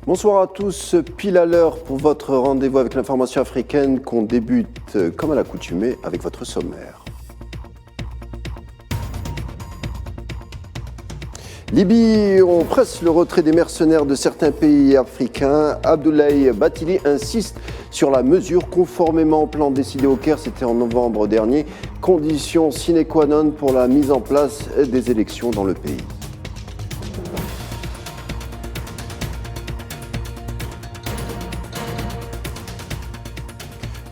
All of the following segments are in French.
Bonsoir à tous, pile à l'heure pour votre rendez-vous avec l'information africaine qu'on débute comme à l'accoutumée avec votre sommaire. Libye, on presse le retrait des mercenaires de certains pays africains. Abdoulaye Bathily insiste sur la mesure conformément au plan décidé au Caire, c'était en novembre dernier, condition sine qua non pour la mise en place des élections dans le pays.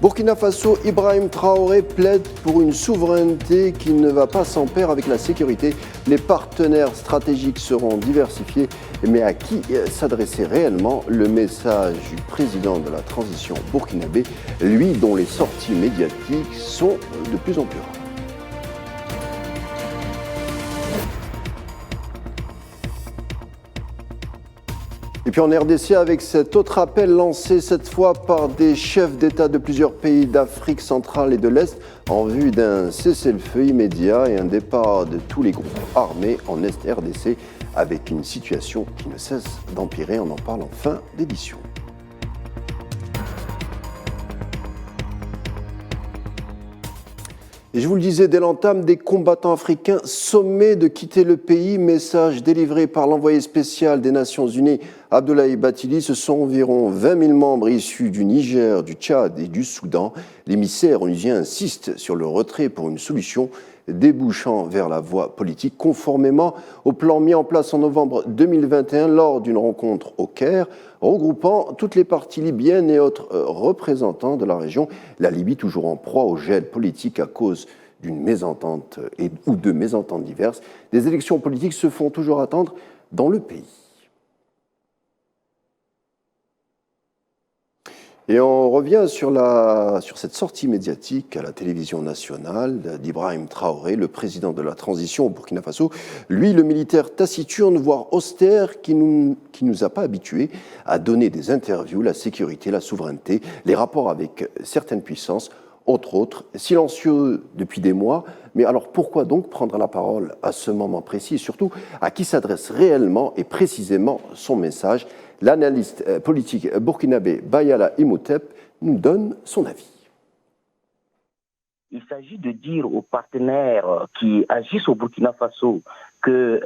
Burkina Faso, Ibrahim Traoré plaide pour une souveraineté qui ne va pas sans pair avec la sécurité. Les partenaires stratégiques seront diversifiés, mais à qui s'adressait réellement le message du président de la transition burkinabé, lui dont les sorties médiatiques sont de plus en plus rares. Et puis en RDC, avec cet autre appel lancé cette fois par des chefs d'État de plusieurs pays d'Afrique centrale et de l'Est en vue d'un cessez-le-feu immédiat et un départ de tous les groupes armés en Est-RDC avec une situation qui ne cesse d'empirer. On en parle en fin d'édition. Et je vous le disais, dès l'entame, des combattants africains sommés de quitter le pays. Message délivré par l'envoyé spécial des Nations Unies, Abdoulaye Bathily. Ce sont environ 20 000 membres issus du Niger, du Tchad et du Soudan. L'émissaire onusien insiste sur le retrait pour une solution débouchant vers la voie politique, conformément au plan mis en place en novembre 2021 lors d'une rencontre au Caire, regroupant toutes les parties libyennes et autres représentants de la région. La Libye toujours en proie au gel politique à cause d'une mésentente ou de mésententes diverses. Des élections politiques se font toujours attendre dans le pays. Et on revient sur cette sortie médiatique à la télévision nationale d'Ibrahim Traoré, le président de la transition au Burkina Faso. Lui, le militaire taciturne, voire austère, qui nous a pas habitués à donner des interviews, la sécurité, la souveraineté, les rapports avec certaines puissances, entre autres, silencieux depuis des mois. Mais alors pourquoi donc prendre la parole à ce moment précis et surtout à qui s'adresse réellement et précisément son message? L'analyste politique burkinabé Bayala Imhotep nous donne son avis. Il s'agit de dire aux partenaires qui agissent au Burkina Faso que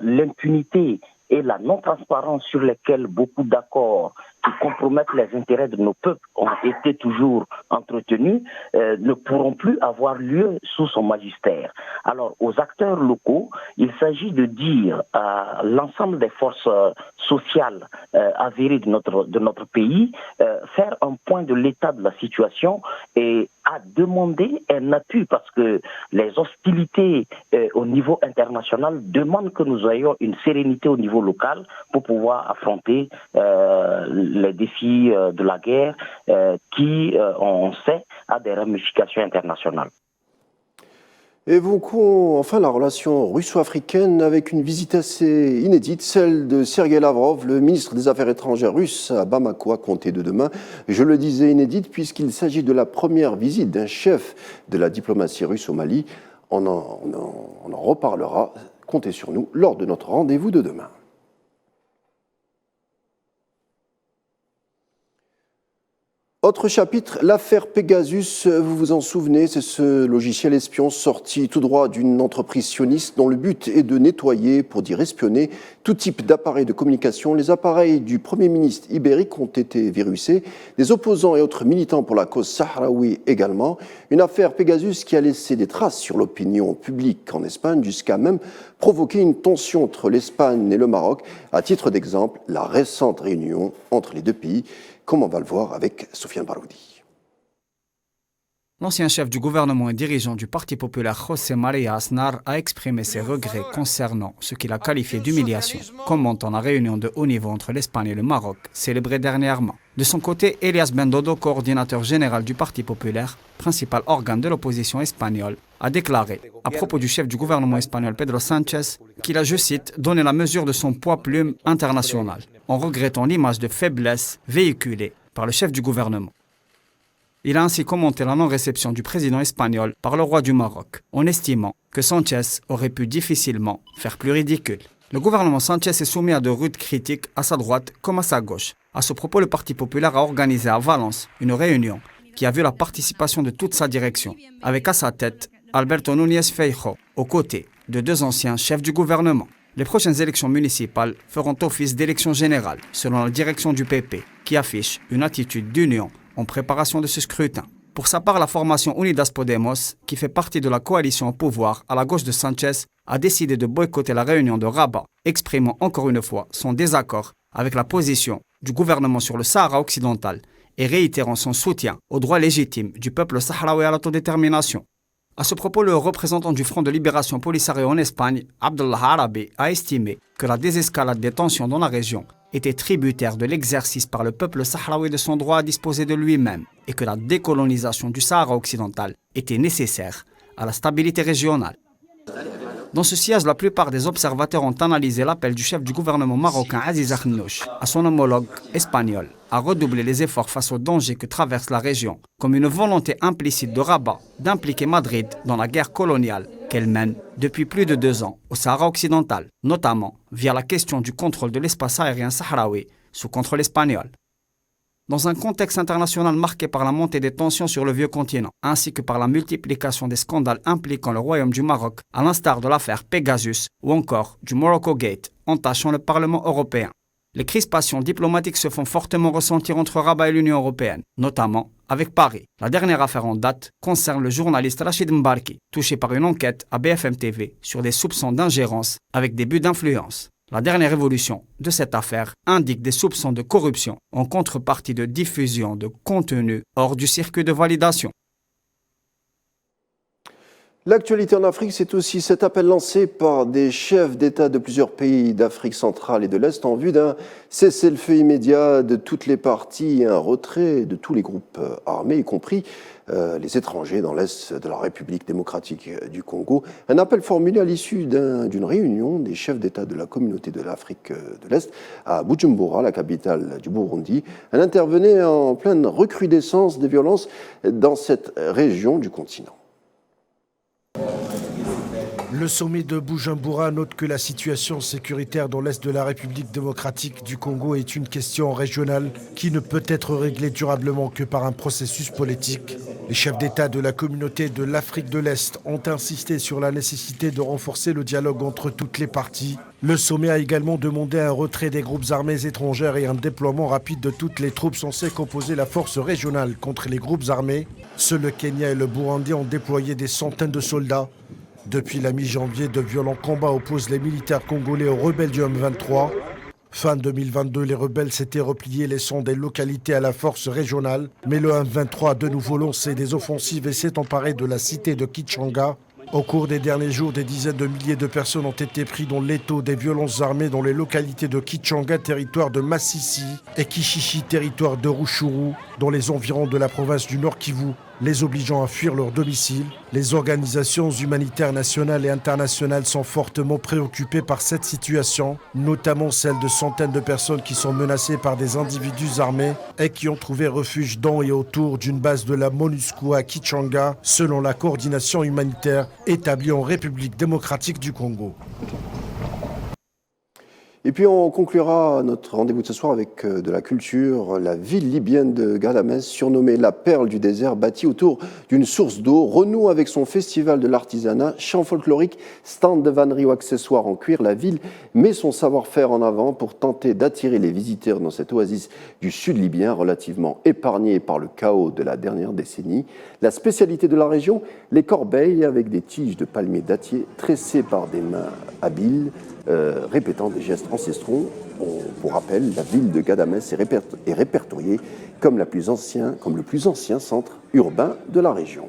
l'impunité et la non-transparence sur lesquelles beaucoup d'accords qui compromettent les intérêts de nos peuples ont été toujours entretenus ne pourront plus avoir lieu sous son magistère. Alors, aux acteurs locaux, il s'agit de dire à l'ensemble des forces sociales avérées de notre pays, faire un point de l'état de la situation et à demander un appui parce que les hostilités au niveau international demandent que nous ayons une sérénité au niveau local pour pouvoir affronter les défis de la guerre qui, on sait, a des ramifications internationales. Évoquons enfin la relation russo-africaine avec une visite assez inédite, celle de Sergei Lavrov, le ministre des Affaires étrangères russe à Bamako, à compter de demain. Je le disais inédite puisqu'il s'agit de la première visite d'un chef de la diplomatie russe au Mali. On en reparlera, comptez sur nous, lors de notre rendez-vous de demain. Autre chapitre, l'affaire Pegasus, vous vous en souvenez, c'est ce logiciel espion sorti tout droit d'une entreprise sioniste dont le but est de nettoyer, pour dire espionner, tout type d'appareils de communication. Les appareils du Premier ministre ibérique ont été virusés, des opposants et autres militants pour la cause sahraoui également. Une affaire Pegasus qui a laissé des traces sur l'opinion publique en Espagne, jusqu'à même provoquer une tension entre l'Espagne et le Maroc. À titre d'exemple, la récente réunion entre les deux pays, comme on va le voir avec Sofiane Baroudi. L'ancien chef du gouvernement et dirigeant du Parti populaire José María Aznar a exprimé ses regrets concernant ce qu'il a qualifié d'humiliation, commentant la réunion de haut niveau entre l'Espagne et le Maroc, célébrée dernièrement. De son côté, Elias Bendodo, coordinateur général du Parti populaire, principal organe de l'opposition espagnole, a déclaré, à propos du chef du gouvernement espagnol Pedro Sánchez, qu'il a, je cite, donné la mesure de son poids-plume international, en regrettant l'image de faiblesse véhiculée par le chef du gouvernement. Il a ainsi commenté la non-réception du président espagnol par le roi du Maroc, en estimant que Sánchez aurait pu difficilement faire plus ridicule. Le gouvernement Sanchez est soumis à de rudes critiques à sa droite comme à sa gauche. À ce propos, le Parti populaire a organisé à Valence une réunion qui a vu la participation de toute sa direction, avec à sa tête Alberto Núñez Feijóo, aux côtés de 2 anciens chefs du gouvernement. Les prochaines élections municipales feront office d'élections générales, selon la direction du PP, qui affiche une attitude d'union en préparation de ce scrutin. Pour sa part, la formation Unidas Podemos, qui fait partie de la coalition au pouvoir à la gauche de Sanchez, a décidé de boycotter la réunion de Rabat, exprimant encore une fois son désaccord avec la position du gouvernement sur le Sahara occidental et réitérant son soutien au droit légitime du peuple sahraoui à l'autodétermination. À ce propos, le représentant du Front de libération Polisario en Espagne, Abdullah Arabi, a estimé que la désescalade des tensions dans la région était tributaire de l'exercice par le peuple sahraoui de son droit à disposer de lui-même et que la décolonisation du Sahara occidental était nécessaire à la stabilité régionale. Dans ce siège, la plupart des observateurs ont analysé l'appel du chef du gouvernement marocain Aziz Akhannouch à son homologue espagnol à redoubler les efforts face aux dangers que traverse la région, comme une volonté implicite de Rabat d'impliquer Madrid dans la guerre coloniale qu'elle mène depuis plus de 2 ans au Sahara occidental, notamment via la question du contrôle de l'espace aérien sahraoui sous contrôle espagnol. Dans un contexte international marqué par la montée des tensions sur le vieux continent, ainsi que par la multiplication des scandales impliquant le Royaume du Maroc, à l'instar de l'affaire Pegasus ou encore du Morocco Gate, entachant le Parlement européen. Les crispations diplomatiques se font fortement ressentir entre Rabat et l'Union européenne, notamment avec Paris. La dernière affaire en date concerne le journaliste Rachid Mbarki, touché par une enquête à BFM TV sur des soupçons d'ingérence avec des buts d'influence. La dernière évolution de cette affaire indique des soupçons de corruption en contrepartie de diffusion de contenu hors du circuit de validation. L'actualité en Afrique, c'est aussi cet appel lancé par des chefs d'État de plusieurs pays d'Afrique centrale et de l'Est en vue d'un cessez-le-feu immédiat de toutes les parties et un retrait de tous les groupes armés, y compris les étrangers dans l'Est de la République démocratique du Congo. Un appel formulé à l'issue d'une réunion des chefs d'État de la communauté de l'Afrique de l'Est à Bujumbura, la capitale du Burundi. Elle intervenait en pleine recrudescence des violences dans cette région du continent. Le sommet de Bujumbura note que la situation sécuritaire dans l'Est de la République démocratique du Congo est une question régionale qui ne peut être réglée durablement que par un processus politique. Les chefs d'État de la communauté de l'Afrique de l'Est ont insisté sur la nécessité de renforcer le dialogue entre toutes les parties. Le sommet a également demandé un retrait des groupes armés étrangers et un déploiement rapide de toutes les troupes censées composer la force régionale contre les groupes armés. Seuls le Kenya et le Burundi ont déployé des centaines de soldats. Depuis la mi-janvier, de violents combats opposent les militaires congolais aux rebelles du M23. Fin 2022, les rebelles s'étaient repliés, laissant des localités à la force régionale. Mais le M23 a de nouveau lancé des offensives et s'est emparé de la cité de Kichanga. Au cours des derniers jours, des dizaines de milliers de personnes ont été prises dans l'étau des violences armées dans les localités de Kichanga, territoire de Massissi, et Kishishi, territoire de Rutshuru, dans les environs de la province du Nord Kivu, les obligeant à fuir leur domicile. Les organisations humanitaires nationales et internationales sont fortement préoccupées par cette situation, notamment celle de centaines de personnes qui sont menacées par des individus armés et qui ont trouvé refuge dans et autour d'une base de la MONUSCO à Kichanga, selon la coordination humanitaire établie en République démocratique du Congo. Et puis on conclura notre rendez-vous de ce soir avec de la culture. La ville libyenne de Gadamès, surnommée la perle du désert, bâtie autour d'une source d'eau, renoue avec son festival de l'artisanat, chant folklorique, stand de vannerie ou accessoires en cuir. La ville met son savoir-faire en avant pour tenter d'attirer les visiteurs dans cette oasis du sud libyen, relativement épargnée par le chaos de la dernière décennie. La spécialité de la région, les corbeilles avec des tiges de palmiers dattiers tressées par des mains habiles, répétant des gestes ancestraux. Pour rappel, la ville de Gadamès est répertoriée comme le plus ancien centre urbain de la région.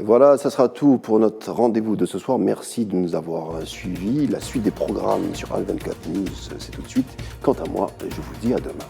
Voilà, ça sera tout pour notre rendez-vous de ce soir. Merci de nous avoir suivis. La suite des programmes sur Al 24 News, c'est tout de suite. Quant à moi, je vous dis à demain.